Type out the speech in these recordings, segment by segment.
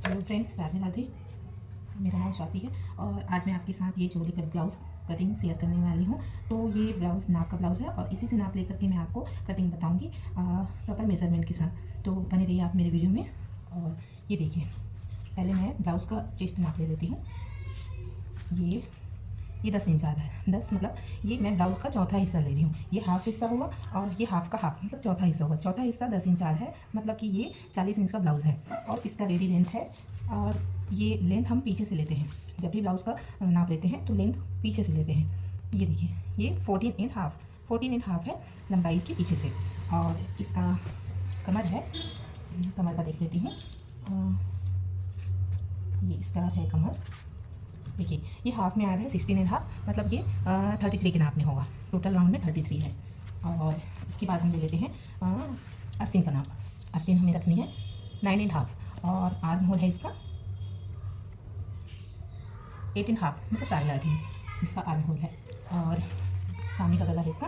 Hello friends, Radhe Radhe. मेरा नाम स्वाति है और आज मैं आपके साथ ये चोली का ब्लाउज़ कटिंग शेयर करने वाली हूँ। तो ये ब्लाउज़ नाप का ब्लाउज़ है और इसी से नाप लेकर के मैं आपको कटिंग बताऊँगी प्रॉपर मेज़रमेंट के साथ। तो बने रहिए आप मेरे वीडियो में। और ये देखिए, पहले मैं ब्लाउज़ का चेस्ट नाप ले लेती हूँ। ये 10 इंच आ रहा है। 10 मतलब ये मैं ब्लाउज़ का चौथा हिस्सा ले रही हूँ। ये हाफ हिस्सा हुआ और ये हाफ का हाफ मतलब चौथा हिस्सा हुआ। चौथा हिस्सा 10 इंच आ रहा है, मतलब कि ये 40 इंच का ब्लाउज़ है और इसका रेडी लेंथ है। और ये लेंथ हम पीछे से लेते हैं। जब भी ब्लाउज़ का नाप लेते हैं तो लेंथ पीछे से लेते हैं। ये देखिए, ये 14 एंड हाफ है लंबाई इसकी पीछे से। और इसका कमर है, कमर का देख लेती हूँ। ये इसका है कमर। देखिए, ये हाफ में आ रहा है 16 एंड हाफ, मतलब ये 33 के नाप में होगा। टोटल राउंड में 33 है। और इसके बाद हम ले लेते हैं आस्तीन का नाप। आस्तीन हमें रखनी है 9 एंड हाफ और आर्म होल है इसका 8 एंड हाफ, मतलब 8.5 इंच इसका आर्म होल है। और सामने का गला है इसका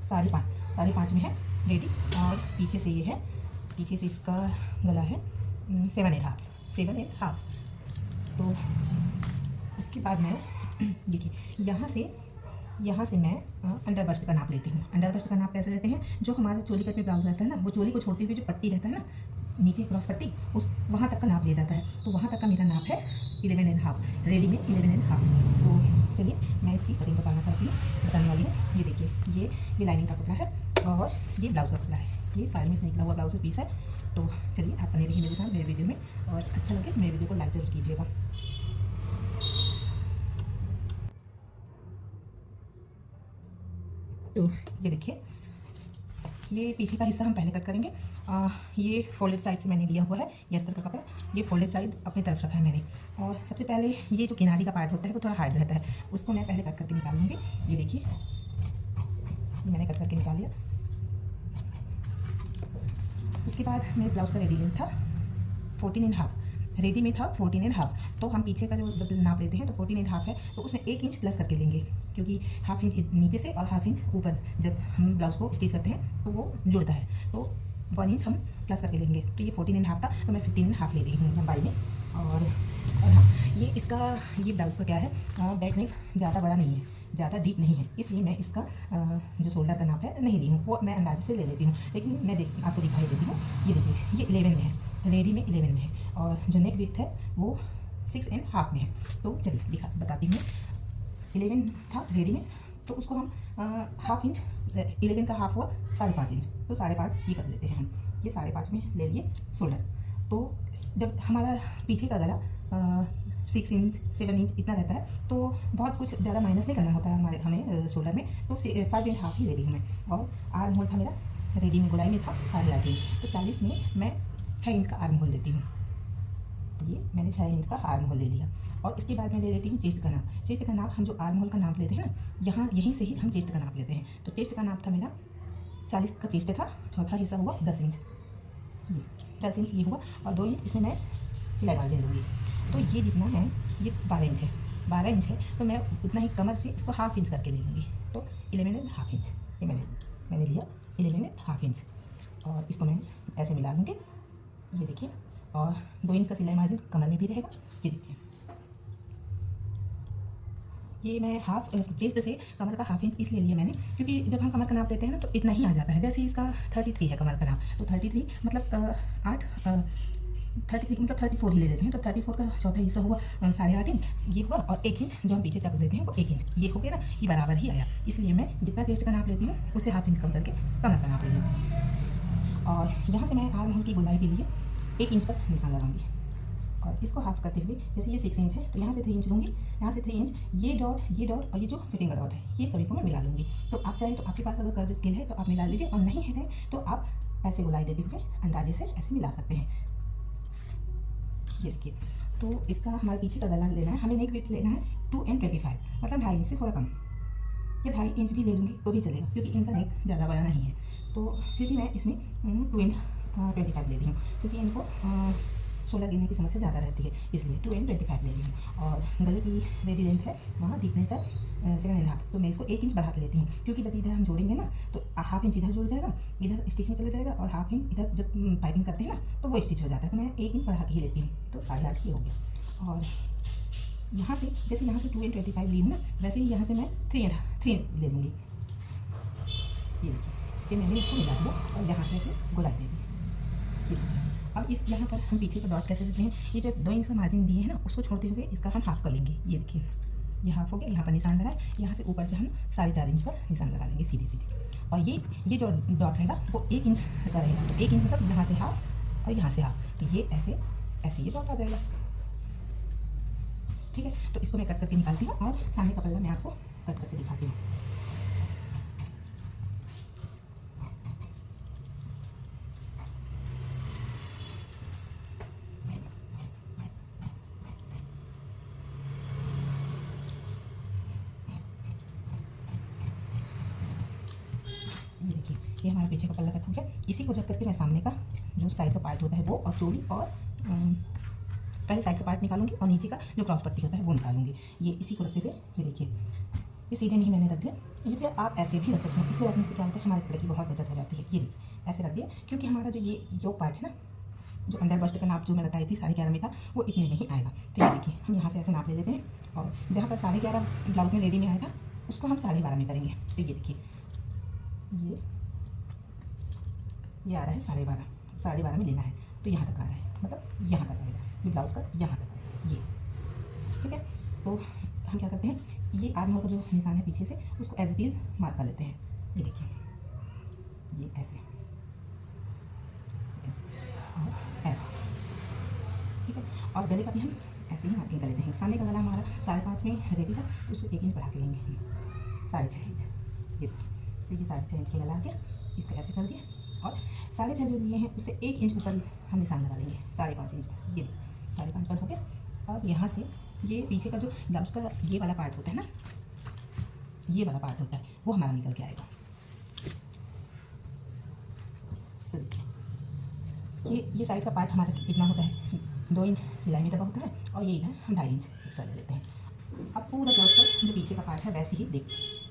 5.5 में है रेडी। और पीछे से ये है, पीछे से इसका गला है 7 एंड हाफ। तो उसके बाद मैं देखिए, यहाँ से मैं अंडर बस्ट का नाप लेती हूँ। अंडर बस्ट का नाप कैसे लेते हैं, जो हमारा चोली कट में ब्लाउज रहता है ना, वो चोली को छोड़ते हुए जो पट्टी रहता है ना, नीचे क्रॉस पट्टी, उस वहाँ तक का नाप लिया जाता है। तो वहाँ तक का मेरा नाप है 11 एंड हाफ, रेडी में 11 एंड हाफ। तो चलिए मैं इसकी कटिंग बताने वाली हूँ। ये देखिए, ये लाइनिंग का कपड़ा है और ये ब्लाउज़ का कपड़ा है। ये साड़ी में से निकला हुआ ब्लाउज का पीस है। तो चलिए आप बने रहिए मेरे साथ मेरे वीडियो में, और अच्छा लगे मेरे वीडियो को लाइक जरूर कीजिएगा। तो ये देखिए, ये पीछे का हिस्सा हम पहले कट करेंगे। ये फोल्डेड साइड से मैंने लिया हुआ है ये अस्तर का कपड़ा। ये फोल्डेड साइड अपनी तरफ रखा है मैंने। और सबसे पहले ये जो किनारी का पार्ट होता है वो थोड़ा हार्ड रहता है, उसको मैं पहले कट करके निकाल लूँगी। ये देखिए, ये मैंने कट करके निकाल लिया। उसके बाद मेरे ब्लाउज़ का रेडी लेंथ था 14 एंड हाफ, रेडी में था 14 एंड हाफ। तो हम पीछे का जो जब नाप लेते हैं तो 14 एंड हाफ है, तो उसमें 1 इंच प्लस करके लेंगे, क्योंकि हाफ इंच नीचे से और हाफ इंच ऊपर जब हम ब्लाउज़ को स्टिच करते हैं तो वो जुड़ता है। तो 1 इंच हम प्लस करके लेंगे। तो ये 14 एंड हाफ था, तो मैं 15 एंड हाफ ले रही हूँ लंबाई में। और हाँ, ये ब्लाउज़ का क्या है, बैक नेक ज़्यादा बड़ा नहीं है, ज़्यादा डीप नहीं है, इसलिए मैं इसका जो शोल्डर का नाप है नहीं ली हूँ, वो मैं अंदाजे से ले लेती हूँ। लेकिन मैं आपको दिखाई देती हूँ। ये देखिए, ये 11 में है, रेडी में 11 में है। और जो नेक विड्थ है वो 6 एंड हाफ में है। तो चलिए बताती हूँ। 11 था रेडी में, तो उसको हम हाफ इंच, 11 का हाफ हुआ 5.5 इंच, तो 5.5 ये कर लेते हैं हम। ये 5.5 में ले लिए शोल्डर। तो जब हमारा पीछे का गला 6 इंच 7 इंच इतना रहता है, तो बहुत कुछ ज़्यादा माइनस नहीं करना होता है हमें शोल्डर में। तो 5 एंड हाफ ही ले रही हूँ मैं। और आर्म होल था मेरा रेडी में, गोलाई में था 8.5 इंच, तो 40 में मैं 6 इंच का आर्म होल लेती हूँ। ये मैंने 6 इंच का आर्म होल ले लिया। और इसके बाद मैं ले लेती हूँ चेस्ट का नाप। चेस्ट का नाप हम जो आर्म होल का नाप लेते हैं ना, यहीं से ही हम चेस्ट का नाप लेते हैं। तो चेस्ट का नाप था मेरा 40 का चेस्ट था, चौथा हिस्सा हुआ 10 इंच, ये 10 इंच ये हुआ। और 2 इंच इसमें मैं सिलाई मार्जिन लूँगी। तो ये जितना है ये 12 इंच है, 12 इंच है, तो मैं उतना ही कमर से इसको हाफ इंच करके ले लूँगी। तो 11 एंड हाफ इंच ये मैंने लिया 11 एंड हाफ इंच। और इसको मैं ऐसे मिला लूँगी। ये देखिए, और 2 इंच का सिलाई मार्जिन कमर में भी रहेगा। ये देखिए, ये मैं हाफ चेस्ट से कमर का हाफ इंच इसलिए लिया मैंने, क्योंकि जब हम कमर का नाप लेते हैं ना तो इतना ही आ जाता है। जैसे इसका 33 है कमर का नाप, तो 33 मतलब 33 मतलब 34 ही ले लेते हैं। तो 34 का चौथा हिस्सा हुआ 8.5 इंच ये हुआ, और 1 इंच जो हम पीछे तक देते हैं वो 1 इंच ये हो गया ना, ये बराबर ही आया। इसलिए मैं जितना चेस्ट का नाप लेती हूँ उससे हाफ इंच कम करके कमर का नाप ले लूँ। और यहाँ से मैं आर्म होल की गोलाई के लिए 1 इंच पर निशान लगाऊंगी। और इसको हाफ करते हुए, जैसे ये 6 इंच है तो यहाँ से 3 इंच लूँगी, यहाँ से 3 इंच, ये डॉट और ये जो फिटिंग का डॉट है ये सभी को मैं मिला लूँगी। तो आप चाहें तो आपके पास अगर कर्व स्केल है तो आप मिला लीजिए, और नहीं है तो आप ऐसे गोलाई देते हुए अंदाजे से ऐसे मिला सकते हैं। ये देखिए, तो इसका हमारे पीछे का गला लेना है, हमें नेक विड्थ लेना है 2 एंड 25, मतलब 2.5 इंच से थोड़ा कम, या 2.5 इंच भी ले लूँगी तो भी चलेगा, क्योंकि इनका नेक ज़्यादा बड़ा नहीं है। तो फिर भी मैं इसमें 2 एंड 25 ले रही हूँ, क्योंकि इनको 16 गिनने की समस्या ज़्यादा रहती है, इसलिए 2 and 25 ले रही हूँ। और गले की रेडी लेंथ है वहाँ डीपनेस है 7.5, तो मैं इसको 1 इंच बढ़ा के लेती हूँ, क्योंकि जब इधर हम जोड़ेंगे ना तो हाफ इंच इधर जुड़ जाएगा, इधर स्टिच में चला जाएगा, और हाफ इंच इधर जब पाइपिंग करते हैं ना तो वो स्टिच हो जाता है, तो मैं 1 इंच बढ़ा के ही लेती हूँ, तो 8.5 ही हो गया। और यहाँ से जैसे यहाँ से 2 and 25 ली हूँ ना, वैसे ही यहाँ से मैं 3 ले लूँगी। ये देखिए, फिर मैंने इसको मिला दिया और यहाँ से ऐसे गोलाई दे दी। अब इस यहाँ पर हम पीछे का डॉट कैसे देते हैं, ये जो 2 इंच का मार्जिन दिए हैं ना उसको छोड़ते हुए इसका हम हाफ कर लेंगे। ये देखिए, ये हाफ हो गया, यहाँ पर निशान लगाए, यहाँ से ऊपर से हम 4.5 इंच पर निशान लगा लेंगे सीधे सीधे। और ये जो डॉट रहेगा वो 1 इंच का रहेगा, तो 1 इंच मतलब यहाँ से हाफ और यहाँ से हाफ, तो ये ऐसे ऐसे ये डॉट आ जाएगा। ठीक है, तो इसको मैं कट करके निकालती हूँ और सामने का पल्ला मैं आपको कट करके दिखाती हूँ। ये देखिए, ये हमारा पीछे का पल्ला कट हो गया। इसी को रख करके मैं सामने का जो साइड का पार्ट होता है वो और चोली और पहले साइड का पार्ट निकालूंगी और नीचे का जो क्रॉस पट्टी होता है वो निकालूंगी। ये इसी को रखते हुए ये देखिए, ये सीधे में ही मैंने रख दिया। ये फिर आप ऐसे भी रख सकते हैं, इससे रखने से क्या होता है हमारे कपड़े की बहुत बचत हो जाती है। ये देखिए ऐसे रख दिया, क्योंकि हमारा जो ये योक पार्ट है ना, जो अंडर बस्ट का नाप जो मैं बताई थी 11.5 में था, वो इतने में ही आएगा। तो ये देखिए, हम यहाँ से ऐसे नाप ले लेते हैं, और जहाँ पर 11.5 ब्लाउज में रेडी में आया था उसको हम 12.5 में करेंगे। तो ये देखिए, ये आ रहा है 12.5 में लेना है, तो यहाँ तक आ रहा है, मतलब यहाँ तक आएगा ये ब्लाउज का, यहाँ तक आएगा ये। ठीक है, तो हम क्या करते हैं, ये आर्म होल का जो निशान है पीछे से उसको एज इट इज़ मार्क कर लेते हैं। ये देखिए, ये ऐसे और ऐसे। ठीक है, और गले का भी हम ऐसे ही मार्किंग कर लेते हैं। सामने का गला हमारा 5.5 में रेडी था, तो उसको 1 इंच बढ़ा के लेंगे हम 6.5 इंच। ये देखिए 6.5 इंच का गला आ गया, इसको ऐसे कर दिया, और 6.5 जो लिए हैं उससे 1 इंच ऊपर हम निशान लगा लेंगे 5.5 इंच। ये 5.5 पर हो गया। अब यहाँ से ये पीछे का जो ब्लाउज का ये वाला पार्ट होता है ना, ये वाला पार्ट होता है वो हमारा निकल के आएगा। ये साइड का पार्ट हमारा कितना होता है, 2 इंच सिलाई में दबा होता है, और ये इधर हम 2.5 इंच एक्स्ट्रा ले लेते हैं। अब पूरा ब्लाउज का जो पीछे का पार्ट है वैसे ही देख,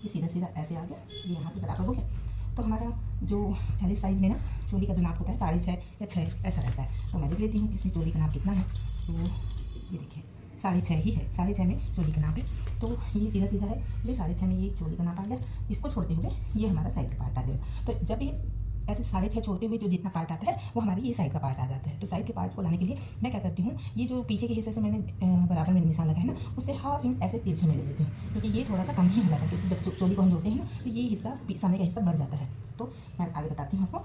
ये सीधा सीधा ऐसे आ गया, ये यहाँ से बराबर हो गया। तो हमारा जो 40 साइज़ में ना चोली का जो नाप होता है 6.5 या 6 ऐसा रहता है, तो मैं देख लेती हूँ इसमें चोली का नाप कितना है। तो ये देखिए 6.5 ही है, 6.5 में चोली का नाप है, तो ये सीधा सीधा है, ये 6.5 में ये चोली का नाप आ गया। इसको छोड़ते हुए ये हमारा साइड का पार्ट आ जाएगा। तो जब ये ऐसे 6.5 छोड़ते हुए जो जितना पार्ट आता है वो हमारी ये साइड का पार्ट आ जाता है। तो साइड के पार्ट को लाने के लिए मैं क्या करती हूँ, ये जो पीछे के हिस्से से मैंने बराबर में निशान लगाया है ना, उससे हाफ इंच ऐसे तिरछे में ले लेते हैं, क्योंकि ये थोड़ा सा कम ही हो जाता है, क्योंकि जब चोली को हम जोड़ते हैं ना तो ये हिस्सा सामने का हिस्सा बढ़ जाता है। तो मैं आगे बताती हूँ आपको।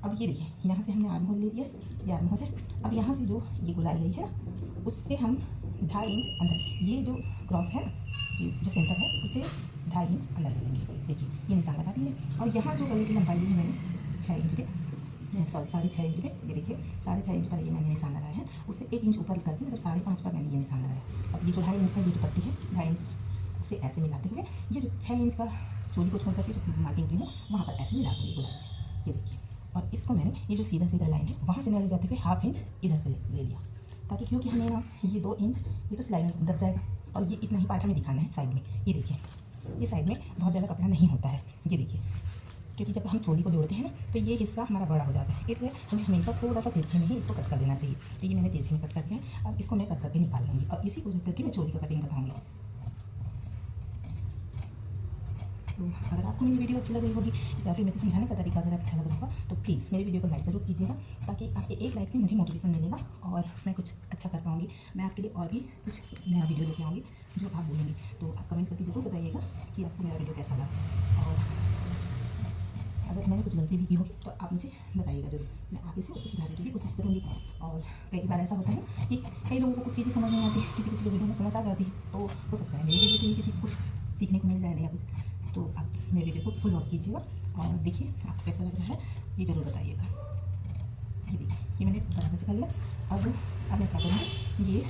अब ये देखिए, यहाँ से हमने आर्म होल ले लिया, ये आर्म होल है। अब यहाँ से जो ये गुलाई गई है ना, उससे हम 2.5 इंच अंदर, ये जो क्रॉस है जो सेंटर है उसे 2.5 इंच अंदर ले लेंगे। देखिए ये निशान लगा दिए, और यहाँ जो गले की लंबाई ली है मैंने 6 इंच पे, सॉरी 6.5 इंच पे, ये देखिए 6.5 इंच पर ये मैंने निशान लगाया है, उससे 1 इंच ऊपर करके मतलब 5.5 पर मैंने ये निशान लगाया। अब ये जो 2.5 इंच का ये जो पट्टी है 2.5 इंच से ऐसे मिलाते हुए ये जो 6 इंच का चोली को छोड़ करके जो मार्किंग की हूँ वहाँ पर ऐसे मिला कर ये देखिए। और इसको मैंने ये जो सीधा सीधा लाइन है वहाँ से ले जाते हुए हाफ इंच इधर से ले लिया, ताकि क्योंकि हमें ना ये 2 इंच ये तो सिलाई में दब जाएगा, और ये इतना ही पार्ट हमें दिखाना है साइड में। ये देखिए, ये साइड में बहुत ज़्यादा कपड़ा नहीं होता है, ये देखिए, क्योंकि जब हम चोली को जोड़ते हैं ना तो ये हिस्सा हमारा बड़ा हो जाता है, इसलिए हमें हमेशा थोड़ा सा तिरछे में ही इसको कट कर लेना चाहिए। तो ये मैंने तिरछे में कट करके है, अब इसको मैं कट करके निकाल लूँगी, और इसी को रख करके मैं चोली का कटिंग बताऊँगी। तो अगर आपको मेरी वीडियो अच्छी लग रही होगी या फिर मेरे समझाने का तरीका अगर अच्छा लग रहा होगा तो प्लीज़ मेरी वीडियो को लाइक ज़रूर कीजिएगा, ताकि आपके एक लाइक से मुझे मोटिवेशन मिलेगा और मैं कुछ अच्छा कर पाऊँगी। मैं आपके लिए और भी कुछ नया वीडियो लेके आऊँगी जो आप बोलेंगे, तो आप कमेंट करके ज़रूर बताइएगा कि आपको मेरा वीडियो कैसा लगा। और अगर मैंने कुछ गलती भी की होगी तो आप मुझे बताइएगा ज़रूर, मैं आगे से उसको सुधारने की भी कोशिश करूँगी। और कई बार ऐसा होता है कि कई लोगों को कुछ चीज़ें समझ नहीं आती, किसी किसी वीडियो में समझ आ जाती है, तो हो सकता है मेरी वीडियो से भी किसी को कुछ सीखने को मिल जाए या कुछ, तो आप मेरे वीडियो को फुल वॉच कीजिएगा और देखिए आपको कैसा लग रहा है ये ज़रूर बताइएगा। ये देखिए, ये मैंने बराबर से कर लिया। अब मैं क्या करूँगी, ये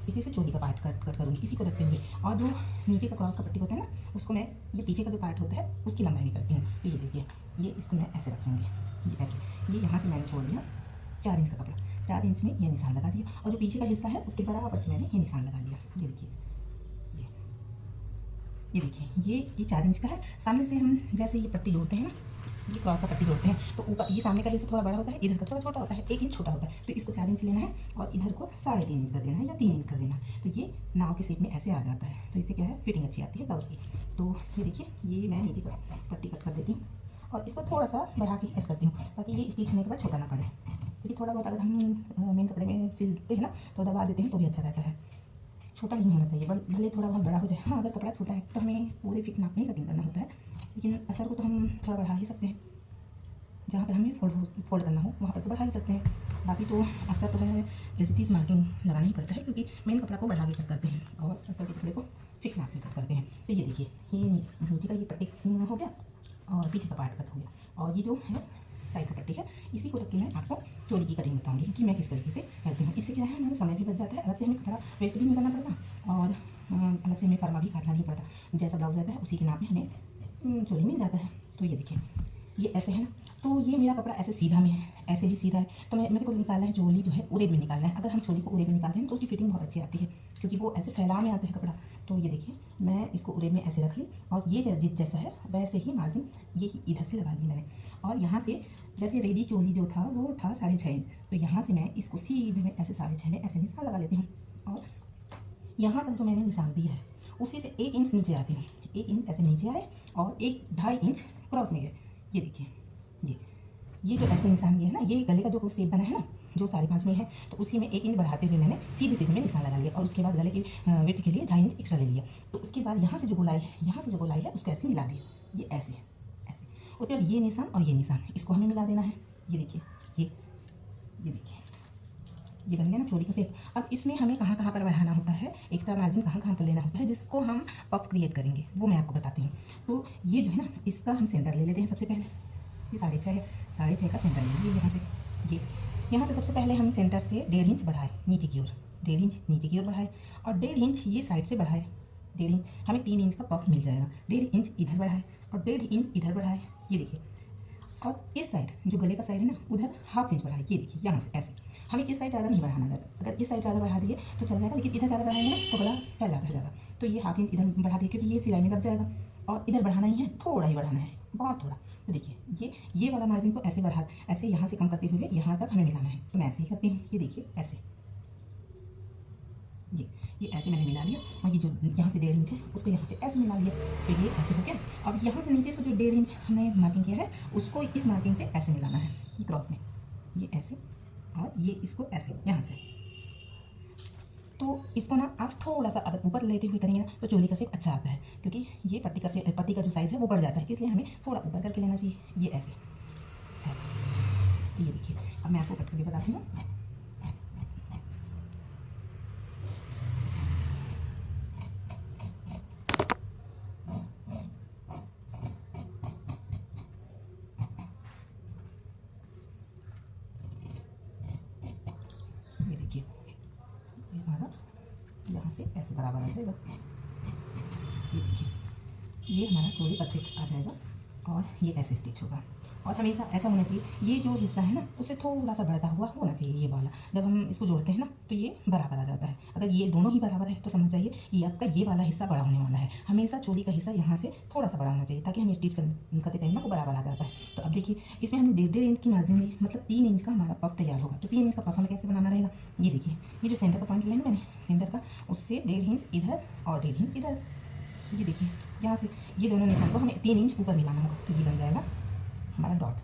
इसी से चोली का पार्ट कट करूँगी इसी को रखते हुए, और जो नीचे का क्रॉस का पट्टी होता है ना उसको मैं ये पीछे का जो पार्ट होता है उसकी लंबाई निकलती हूँ। तो ये देखिए, ये इसको मैं ऐसे रखूँगी, ये ऐसे, ये यहाँ से मैंने छोड़ दिया 4 इंच का कपड़ा, 4 इंच में ये निशान लगा दिया, और जो पीछे का हिस्सा है उसके बराबर से मैंने ये निशान लगा लिया। ये देखिए, ये देखिए, ये 4 इंच का है। सामने से हम जैसे ये पट्टी जोड़ते हैं ना, ये क्रॉस का पट्टी जोड़ते हैं, तो ऊपर ये सामने का हिस्सा थोड़ा बड़ा होता है, इधर का थोड़ा छोटा होता है, 1 इंच छोटा होता है। तो इसको 4 इंच लेना है और इधर को 3.5 इंच कर देना है या 3 इंच कर देना है। तो ये नाव के शेप में ऐसे आ जाता है। तो इससे क्या है, फिटिंग अच्छी आती है ब्लाउज की। तो ये देखिए, ये मैं नीचे का पट्टी कट कर देती हूँ और इसको थोड़ा सा बढ़ा के कट करती हूँ, ताकि ये स्टिच होने के बाद छोटा ना पड़े। क्योंकि थोड़ा बहुत अगर हम मेन कपड़े में सिलते हैं ना तो दबा देते हैं तो भी अच्छा रहता है। छोटा नहीं होना चाहिए, भले थोड़ा बहुत बड़ा हो जाए। हाँ, अगर कपड़ा छोटा है तो हमें पूरे फिक्स नाप नहीं कटिंग करना होता है, लेकिन असर को तो हम थोड़ा बढ़ा ही सकते हैं। जहाँ पर हमें फोल्ड करना हो वहाँ पर तो बढ़ा ही सकते हैं। बाकी तो अस्तर तो है एज इट इज़ मार्किंग लगाना ही पड़ता है, क्योंकि मेन कपड़ा को बढ़ा के कट करते हैं और अस्तर के कपड़े को फिक्स नाप में कट करते हैं। तो ये देखिए, ये नीचे का ये पट्टी हो गया और पीछे का पार्ट कट हो गया, और ये जो है साइड का पट्टी है, इसी को रख के मैं आपको चोली की कटिंग बताऊंगी कि मैं किस तरीके से करती हूँ। इससे क्या है, हमारा समय भी बच जाता है, अलग से हमें कपड़ा वेस्ट भी नहीं करना पड़ता, और अलग से हमें फरमा भी काटना नहीं पड़ता। जैसा ब्लाउज रहता है उसी के नाप में हमें चोली मिल जाता है। तो ये देखिए, ये ऐसे है ना, तो ये मेरा कपड़ा ऐसे सीधा में है, ऐसे भी सीधा है। तो मेरे को निकालना है चोली जो है उरेब में निकालना है। अगर हम चोली को उरेब में निकालते हैं तो उसकी फिटिंग बहुत अच्छी आती है, क्योंकि वो ऐसे फैला में आता है कपड़ा। तो ये देखिए, मैं इसको उरेब में ऐसे रख ली, और ये जैसा है वैसे ही मार्जिन ये इधर से लगा ली मैंने। और यहाँ से जैसे रेडी चोली जो था वो था 6.5 इंच, तो यहाँ से मैं इसको सीधे में ऐसे 6.5 में ऐसे निशान लगा लेती हूँ, और यहाँ तक जो मैंने निशान दिया है उसी से 1 इंच नीचे आती हूँ। 1 इंच ऐसे नीचे आए और 1.5 इंच क्रॉस में गए। ये देखिए, ये जो ऐसे निशान दिया है ना, ये गले का जो शेप बना है ना, जो 5.5 में है, तो उसी में 1 इंच बढ़ाते हुए मैंने सीधे में निशान लगा लिया, और उसके बाद गले की विड्थ के लिए 2.5 इंच एक्स्ट्रा ले लिया। तो उसके बाद यहाँ से जो गोलाई है उसको ऐसे मिला दिया, ये ऐसे ऐसे। उसके बाद ये निशान और ये निशान इसको हमें मिला देना है। ये देखिए, ये देखिए, ये बन गया ना चोली का शेप। अब इसमें हमें कहाँ कहाँ पर बढ़ाना होता है, एक्स्ट्रा मार्जिन कहाँ कहाँ पर लेना होता है, जिसको हम पफ क्रिएट करेंगे वो मैं आपको बताती हूँ। तो ये जो है ना, इसका हम सेंटर ले लेते हैं सबसे पहले। ये 6.5 है, 6.5 का सेंटर ले लीजिए। यहाँ से सबसे पहले हम सेंटर से 1.5 इंच बढ़ाए नीचे की ओर, 1.5 इंच नीचे की ओर बढ़ाए, और 1.5 इंच ये साइड से बढ़ाए। 1.5 इंच हमें 3 इंच का पफ मिल जाएगा। 1.5 इंच इधर बढ़ाए और 1.5 इंच इधर बढ़ाए। ये देखिए, और इस साइड जो गले का साइड है ना, उधर 1/2 इंच बढ़ाए। ये देखिए, यहाँ से ऐसे हमें इस साइड ज़्यादा नहीं बढ़ाना है। अगर इस साइड ज़्यादा बढ़ा दिए तो चल जाएगा, लेकिन इधर ज़्यादा बढ़ाएंगे ना तो गला फैल जाता है ज़्यादा। तो ये 1/2 इंच इधर बढ़ा दिए, क्योंकि ये सिलाई में दब जाएगा, और इधर बढ़ाना ही है, थोड़ा ही बढ़ाना है, बहुत थोड़ा। तो देखिए, ये वाला मार्जिन को ऐसे बढ़ा, ऐसे यहाँ से कम करते हुए यहाँ तक हमें मिलाना है। तो मैं ऐसे ही करती हूँ। ये देखिए, ऐसे ये ऐसे मैंने मिला लिया, और ये जो यहाँ से 1.5 इंच है उसको यहाँ से ऐसे मिला लिया। तो ये ऐसे हो गया। अब यहाँ से नीचे से जो 1.5 इंच हमने मार्किंग किया है उसको इस मार्किंग से ऐसे मिलाना है, ये क्रॉस में, ये ऐसे, और ये इसको ऐसे यहाँ से। तो इसको ना आप थोड़ा सा अगर ऊपर लेते हुए करेंगे ना तो चोली का शेप अच्छा आता है, क्योंकि ये पट्टी का जो साइज़ है वो बढ़ जाता है, इसलिए हमें थोड़ा ऊपर करके लेना चाहिए। ये ऐसे ऐसे। तो ये देखिए, अब मैं आपको कट करके बताती हूँ। ये देखिए, ये हमारा यहाँ से ऐसे बराबर आ जाएगा। ये देखिए, ये हमारा चोली परफेक्ट आ जाएगा, और ये ऐसे स्टिच होगा। और हमेशा ऐसा होना चाहिए, ये जो हिस्सा है ना उससे थोड़ा सा बढ़ता हुआ होना चाहिए ये वाला। जब हम इसको जोड़ते हैं ना तो ये बराबर आ जाता है। अगर ये दोनों ही बराबर है तो समझ जाइए ये आपका ये वाला हिस्सा बड़ा होने वाला है। हमेशा चोली का हिस्सा यहाँ से थोड़ा सा बड़ा होना चाहिए, ताकि हम स्टिच करते टाइम ना वो बराबर आ जाता है। तो अब देखिए, इसमें हमने 1.5 इंच की मार्जिन ली, मतलब 3 इंच का हमारा पफ तैयार होगा। तो 3 इंच का पफ हमें कैसे बनाना रहेगा, ये देखिए, ये जो सेंटर का पॉइंट लिया है ना मैंने, सेंटर का, उससे 1.5 इंच इधर और 1.5 इंच इधर। ये देखिए, यहाँ से ये दोनों निशान को हमें 3 इंच ऊपर मिलाना होगा, तो ये बन जाएगा हमारा डॉट,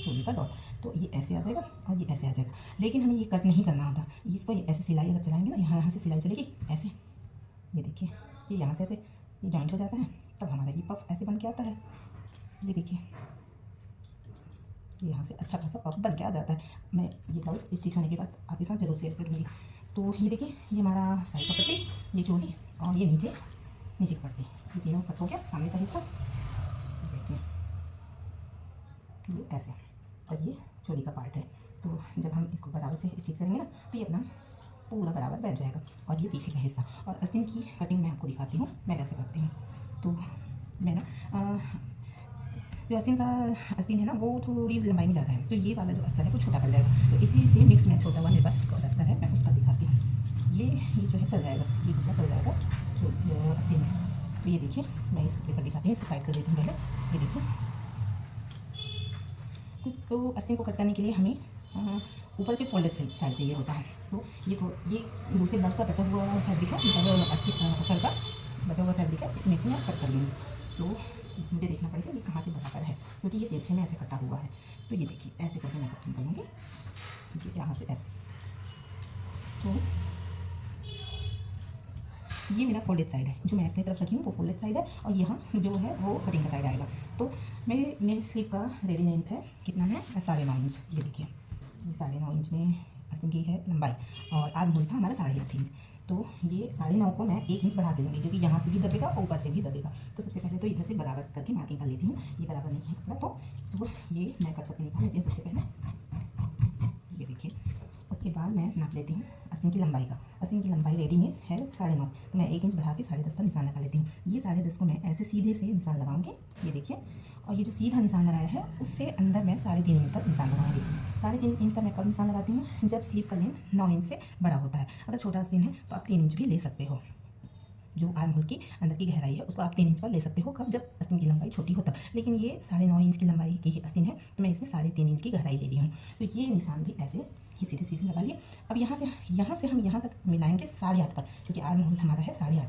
चोली का डॉट। तो ये ऐसे आ जाएगा और ये ऐसे आ जाएगा। लेकिन हमें ये कट नहीं करना होता, इसको ये ऐसे सिलाई अगर चलाएंगे ना, यहाँ से सिलाई चलेगी ऐसे। ये देखिए, ये यहाँ से ऐसे ये जॉइंट हो जाता है, तब हमारा ये पफ ऐसे बन के आता है। ये देखिए, यहाँ से अच्छा खासा पफ बन के आ जाता है। मैं ये ब्लाउज स्टिच होने के बाद आपके साथ जरूर शेयर करूँगी। तो ये देखिए, ये हमारा साइड का पट्टी, ये चोली, और ये नीचे की पट्टी, ये तीनों कट हो गया। सामने का हिस्सा देखिए, ये ऐसे, और ये चोली का पार्ट है। तो जब हम इसको बराबर से स्टिच करेंगे ना तो ये अपना पूरा बराबर बैठ जाएगा। और ये पीछे का हिस्सा, और अस्तीन की कटिंग मैं आपको दिखाती हूँ मैं कैसे करती हूँ। तो मैं ना जो आस्तीन का आस्तीन है ना वो थोड़ी लंबाई में ज़्यादा है, तो ये वाला जो अस्तर है वो छोटा पड़ जाएगा। तो इसी से मिक्स में छोटा हुआ मेरे पास अस्तर है, मैं उसका दिखाती हूँ। ये जो है चल जाएगा, ये कपड़ा चल जाएगा जो आस्तीन है। तो ये देखिए मैं इस पेपर दिखाती हूँ, इसे साइड कर देती हूँ पहले। ये देखिए, तो आस्तीन को कट करने के लिए हमें ऊपर से फोल्डेड साइड चाहिए होता है। तो ये दूसरे ब्लाउज का बचा हुआ फैब्रिक है, मतलब अस्तर का बचा हुआ फैब्रिक है, इसमें से मैं कट कर लूँगी। तो मुझे देखना पड़ेगा ये कहाँ से बराबर है, क्योंकि ये तिरछे में ऐसे कटा हुआ है। तो ये देखिए ऐसे करके मैं कटिंग करूँगी, ये यहाँ से ऐसे। तो ये मेरा फोल्डेड साइड है, जो मैं अपनी तरफ रखी हूँ वो फोल्डेड साइड है, और यहाँ जो है वो कटिंग का साइड आएगा। तो मेरी स्लीव का रेडी लेंथ है कितना है, 9.5 इंच। ये देखिए ये 9.5 इंच में आस्तीन की है लंबाई, और आर्म होल था हमारा 8.5 इंच। तो ये 9.5 को मैं 1 इंच बढ़ा के लूँगी, क्योंकि यहाँ से भी दबेगा और ऊपर से भी दबेगा। तो सबसे पहले तो इधर से बराबर करके मार्किंग कर लेती हूँ। ये बराबर नहीं है कपड़ा, तो ये मैं कट करके निकाल लेती हूँ सबसे पहले। ये देखिए, उसके बाद मैं नाप लेती हूँ आस्तीन की लंबाई का। आस्तीन की लंबाई रेडी में है 9.5, तो मैं 1 इंच बढ़ा के 10.5 पर निशान लगा लेती हूँ। ये 10.5 को मैं ऐसे सीधे से निशान लगाऊंगी, ये देखिए। और ये जो सीधा निशान लगाया है उससे अंदर मैं 3.5 इंच तक निशान लगाऊंगी। 3.5 इंच का मैं कब निशान लगाती हूँ, जब स्लीव का लेंथ 9 इंच से बड़ा होता है। अगर छोटा आस्तीन है तो आप 3 इंच भी ले सकते हो। जो आर्म होल की अंदर की गहराई है उसको आप 3 इंच पर ले सकते हो, कब, जब आस्तीन की लंबाई छोटी हो तब। लेकिन ये 9.5 इंच की लंबाई की आस्तीन है, तो मैं इसमें 3.5 इंच की गहराई ले रही हूँ। तो ये निशान भी ऐसे ही सीधे सीधे लगा लिए। अब यहाँ से हम यहाँ तक मिलाएंगे 8.5 पर, क्योंकि आर्म होल हमारा है 8.5।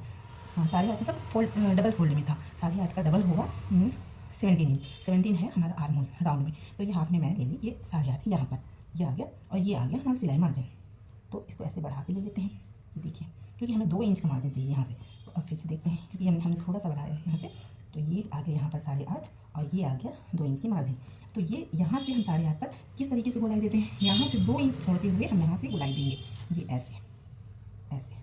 हाँ 8.5 मतलब डबल फोल्ड में था, 8.5 का डबल होगा 17 इंच। 17 है हमारा आर्म होल राउंड में। तो ये हाफ में मैंने ले ली, ये 8.5 यहाँ पर ये आ गया, और ये आ गया हमारा सिलाई मार्जिन। तो इसको ऐसे बढ़ा के ले लेते हैं, देखिए, क्योंकि हमें 2 इंच का मार्जिन चाहिए यहाँ से। तो अब फिर से देखते हैं, क्योंकि हमने थोड़ा सा बढ़ाया है यहाँ से। तो ये आ गया यहाँ पर 8.5, और ये आ गया 2 इंच की मार्जिन। तो ये यहाँ से हम 8.5 पर किस तरीके से गोलाई देते हैं, यहाँ से 2 इंच छोड़ते हुए हम यहाँ से गोलाई देंगे, ये ऐसे ऐसे,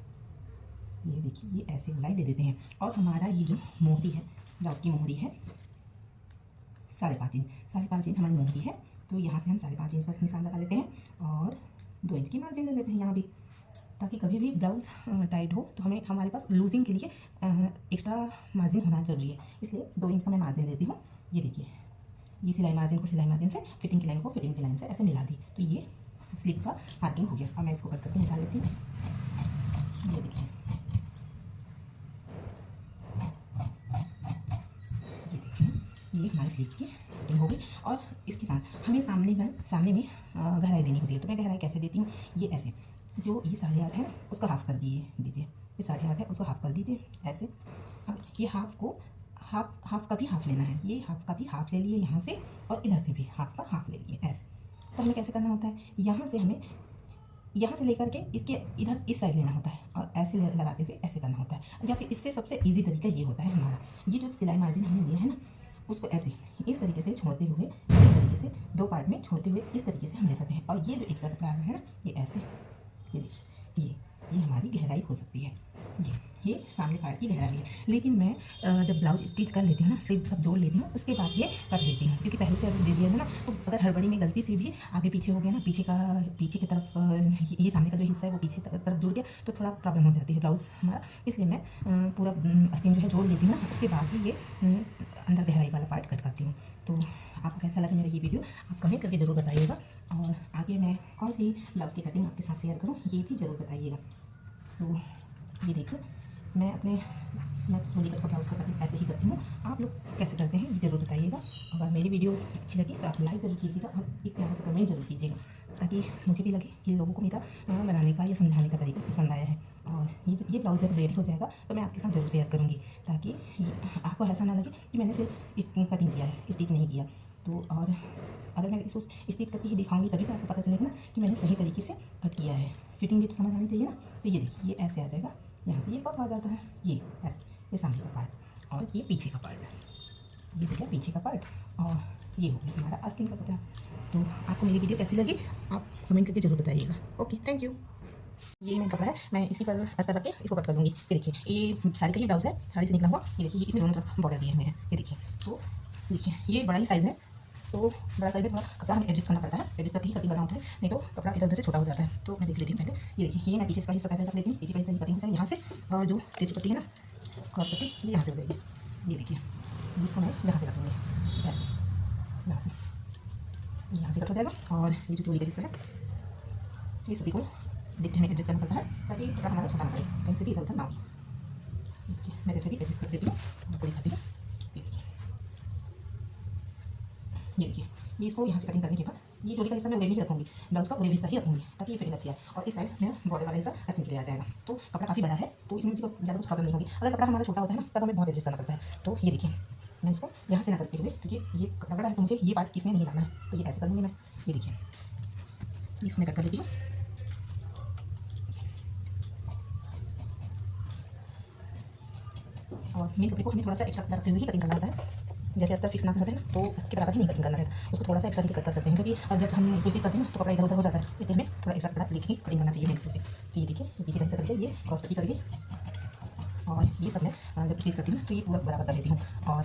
ये देखिए ये ऐसे गोलाई दे देते हैं। और हमारा ये जो मोहरी है, ब्लाउज की मोहरी है 5.5 इंच, 5.5 इंच हमारी मोहरी है। तो यहाँ से हम 5.5 इंच पर निशान लगा लेते हैं, और 2 इंच की मार्जिन ले लेते हैं यहाँ भी, ताकि कभी भी ब्लाउज टाइट हो तो हमारे पास लूजिंग के लिए एक्स्ट्रा मार्जिन होना जरूरी है। इसलिए 2 इंच का मैं मार्जिन लेती हूँ। ये देखिए, ये सिलाई मार्जिन को सिलाई मार्जिन से, फिटिंग की लाइन को फिटिंग की लाइन से ऐसे मिला दी। तो ये स्लीव का मार्किंग हो गया। अब मैं इसको कट करके निकाल लेती हूँ। ये देखिए, ये हमारी स्लीव की फिटिंग हो गई। और इसके साथ हमें सामने में गहराई देनी होती है। तो मैं गहराई कैसे देती हूँ, ये ऐसे, जो ये 8.5 है उसका हाफ कर दीजिए, ये 8.5 है उसको हाफ कर दीजिए ऐसे। अब ये हाफ को हाफ का भी हाफ लेना है, ये हाफ का भी हाफ ले लिए यहाँ से, और इधर से भी हाफ का हाफ ले लिए ऐसे। तो हमें कैसे करना होता है, यहाँ से लेकर के इसके इधर इस साइड लेना होता है, और ऐसे लगाते हुए ऐसे करना होता है। या फिर इससे सबसे ईजी तरीका ये होता है हमारा, ये जो सिलाई मार्जिन हमने लिया है ना, उसको ऐसे इस तरीके से छोड़ते हुए, इस तरीके से 2 पार्ट में छोड़ते हुए इस तरीके से हम ले सकते हैं। और ये जो एक्स्ट्रा कपड़ा है ना, ये ऐसे, ये देखिए, ये हमारी गहराई हो सकती है। ये सामने पार्ट की गहराई है। लेकिन मैं जब ब्लाउज स्टिच कर लेती हूँ ना, स्लीव सब जोड़ लेती हूँ, उसके बाद ये कर देती हूँ, क्योंकि पहले से अगर दे दिया है ना, तो अगर हड़बड़ी में गलती से भी आगे पीछे हो गया ना, पीछे की तरफ ये सामने का जो हिस्सा है वो पीछे तरफ जुड़ गया, तो थोड़ा प्रॉब्लम हो जाती है ब्लाउज हमारा। इसलिए मैं पूरा आस्तीन जो है जोड़ लेती हूँ ना, उसके बाद ही ये अंदर गहराई वाला पार्ट कट करती हूँ। तो आपको कैसा लगा मेरा ये वीडियो, आप कमेंट करके ज़रूर बताइएगा, और आगे मैं कौन सी ब्लाउज की कटिंग आपके साथ शेयर करूँ ये भी ज़रूर बताइएगा। तो ये देखिए, मैं चोली कट का ब्लाउज का कटिंग ऐसे ही करती हूँ, आप लोग कैसे करते हैं ये ज़रूर बताइएगा। अगर मेरी वीडियो अच्छी लगी तो आप लाइक ज़रूर कीजिएगा, और एक प्यारा सा कमेंट जरूर कीजिएगा, ताकि मुझे भी लगे कि लोगों को मेरा बनाने का या समझाने का तरीका पसंद आया है। और ये ब्लाउज जब रेडी हो जाएगा तो मैं आपके साथ ज़रूर शेयर करूँगी, ताकि आपको ऐसा ना लगे कि मैंने सिर्फ कटिंग किया है, स्टिच नहीं किया। तो और अगर मैं इसको स्टिच करके ही दिखाऊंगी तभी तो आपको पता चलेगा ना कि मैंने सही तरीके से कट किया है। फिटिंग भी तो समझ आनी चाहिए ना। तो ये देखिए, ये ऐसे आ जाएगा, यहाँ से ये पफ आ जाता है, ये ऐसे, ये सामने का पार्ट, और ये पीछे का पार्ट, ये देखिए पीछे का पार्ट, और ये हो गया हमारा आस्तीन का कपड़ा। तो आपको मेरी वीडियो कैसी लगी आप कमेंट करके जरूर बताइएगा। Okay, thank you. ये मेरा कपड़ा है, मैं इसी पर अस्तर रख के इसको कट कर लूँगी। ये देखिए, ये साड़ी का ही ब्लाउज है, साड़ी से निकला हुआ। ये देखिए, इसमें दोनों तरफ बॉर्डर दिए हुए हैं। ये देखिए, तो देखिए ये बड़ा ही साइज़ है, तो बड़ा साइज़ में थोड़ा कपड़ा हमें एडजस्ट करना पड़ता है, एडजस्ट करके ही कटिंग करना होता है, नहीं तो कपड़ा इधर उधर से छोटा हो जाता है। तो मैं देख लेती हूँ पहले। ये देखिए, ये मैं पीछे का हिस्सा पहले रख लेती हूँ, पीछे का हिस्सा ही कटिंग हो जाए यहाँ से, और जो तेज पट्टी है ना क्रॉस पट्टी, ये यहाँ से हो जाएगी। ये देखिए, जिसको मैं यहाँ से रखूँगी ऐसे। यहाँ से कट हो जाएगा। और ये जो चोली का हिस्सा है ये सभी को देखते हमें एडजस्ट करना पड़ता है ताकि कपड़ा हमारा छोटा ना पड़े, कहीं से भी इधर उधर ना हो। देखिए मैं जैसे भी एडजस्ट कर देती हूँ, आपको दिखाती हूँ। ये देखिए, ये इसको यहाँ से कटिंग करने के बाद ये चोली का हिस्सा मैं उड़े में ही रखूँगी, ब्लाउज का उड़े हिस्सा ही रखूँगी ताकि ये फिटिंग अच्छी आए। और इस साइड में बॉर्डर वाला हिस्सा ऐसे निकल आ जाएगा। तो कपड़ा काफ़ी बड़ा है तो इसमें मुझे ज़्यादा कुछ प्रॉब्लम नहीं होगी। अगर कपड़ा हमारा छोटा होता है ना तब हमें बहुत एडजस्ट करना पड़ता है। तो ये देखिए मैं इसको यहाँ से ना करते हुए, क्योंकि ये कपड़ा बड़ा है तो मुझे ये पार्ट इसमें नहीं लाना है, तो ये ऐसे कर लूँगी मैं। ये देखिए इसमें कट कर देती हूँ। और मेन कपड़े को हमें थोड़ा सा एक्स्ट्रा रखते हुए ही कटिंग करना होता है। जैसे अस्तर फिक्स ना रहता है ना तो उसके बराबर ही नहीं कटिंग करना रहता, उसको थोड़ा सा एक्स्ट्रा कट कर सकते हैं, क्योंकि जब हम इसको स्टिच करते हैं ना तो कपड़ा इधर उधर हो जाता है, इसलिए हमें थोड़ा एक्स्ट्रा कपड़ा लेके ही कटिंग करना चाहिए मेन कपड़े से। तो ये देखिए पीछे का हिस्सा करके ये क्रॉस पट्टी कर दी और ये सब मैं जब स्टिच करती हूँ तो ये पूरा बराबर कर देती हूँ। और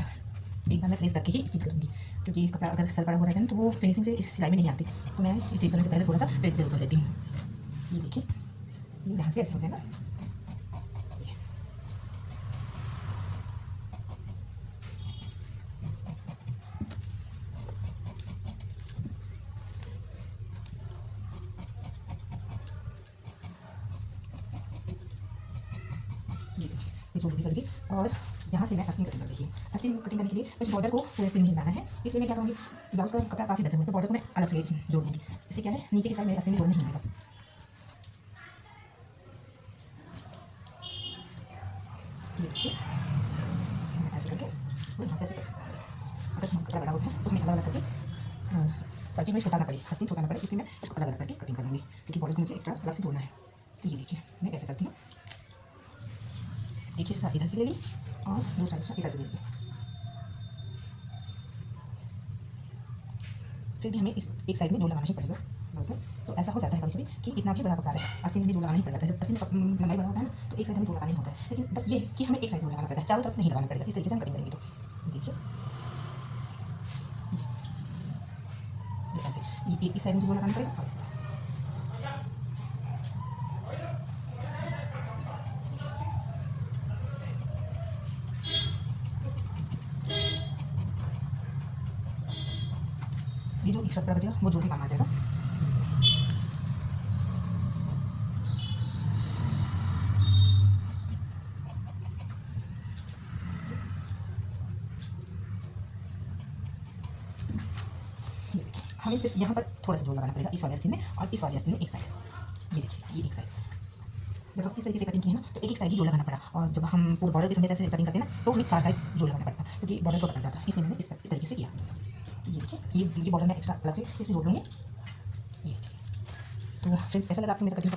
एक बार मैं प्रेस करके ही स्टिच करूँगी, क्योंकि कपड़ा अगर सर बड़ा हो रहता है तो वो फिनिशिंग से इस सिलाई में नहीं आती, तो मैं स्टिच करने से पहले थोड़ा सा प्रेस जरूर कर देती हूँ। ये देखिए ये यहाँ से ऐसे हो जाएगा। ये चोली कर दी और यहाँ से मैं अस्तीन कटिंग कर देखिए। अस्तीन कटिंग करने के लिए इस बॉर्डर को पूरे अस्तीन में हिलाना है, इसलिए मैं क्या करूँगी, ब्लाउज का कपड़ा काफ़ी बचा हुआ है तो बॉर्डर को मैं अलग से जोड़ दूँगी। इससे क्या है नीचे की साइड मेरे अस्तीन में जोड़ने नहीं होगा। देखिए ऐसे करके यहाँ से ऐसे अगर कपड़ा बड़ा होता है तो मैं अलग अलग करके, ताकि मैं छोटा ना पड़े, अस्तीन छोटा ना पड़े, इसलिए मैं इसको अलग अलग करके कटिंग कर लूँगी, क्योंकि बॉर्डर को मुझे एक्स्ट्रा अलग से जोड़ना है। तो ये देखिए मैं कैसे करती हूँ। एक हिस्सा इधर से ले ली और दूसरा हिस्सा इधर से ले ली। फिर भी हमें इस एक साइड में जोड़ लगाना ही पड़ेगा ब्लाउज में। तो ऐसा हो जाता है कभी कभी कि इतना भी बड़ा कपड़ा है अस्तीन में भी जोड़ लगाना ही पड़ जाता है। जब अस्तीन लंबाई बड़ा होता है ना तो एक साइड हमें जोड़ लगाना ही होता है, लेकिन बस ये कि हमें एक साइड जोड़ लगाना पड़ता है, चारों तरफ नहीं लगाना पड़ेगा। इस तरीके से हम कटिंग करेंगे। तो देखिए ये ऐसे इस साइड में जोड़ लगाना पड़ेगा और इस साइड। ये जो एक्स्ट्रा कपड़ा बचेगा वो जोड़ के काम आ जाएगा। हमें सिर्फ यहाँ पर थोड़ा सा जोड़ लगाना पड़ेगा इस वाले आस्तीन में और इस वाले आस्तीन में एक साइड। ये देखिए ये एक साइड जब हम इस तरीके से कटिंग की है ना तो एक साइड ही जोड़ लगाना पड़ा। और जब हम पूरे बॉर्डर के समेत ऐसे कटिंग करते हैं ना तो हमें 4 साइड जोड़ लगाना पड़ता है, क्योंकि बॉर्डर छोटा पड़ जाता है, इसलिए मैंने इस तरीके से किया। ये देखिए ये बॉर्डर में एक्स्ट्रा अलग से इसमें जोड़ लूँगी। ये तो फ्रेंड्स ऐसा लगा आपको मेरा कटिंग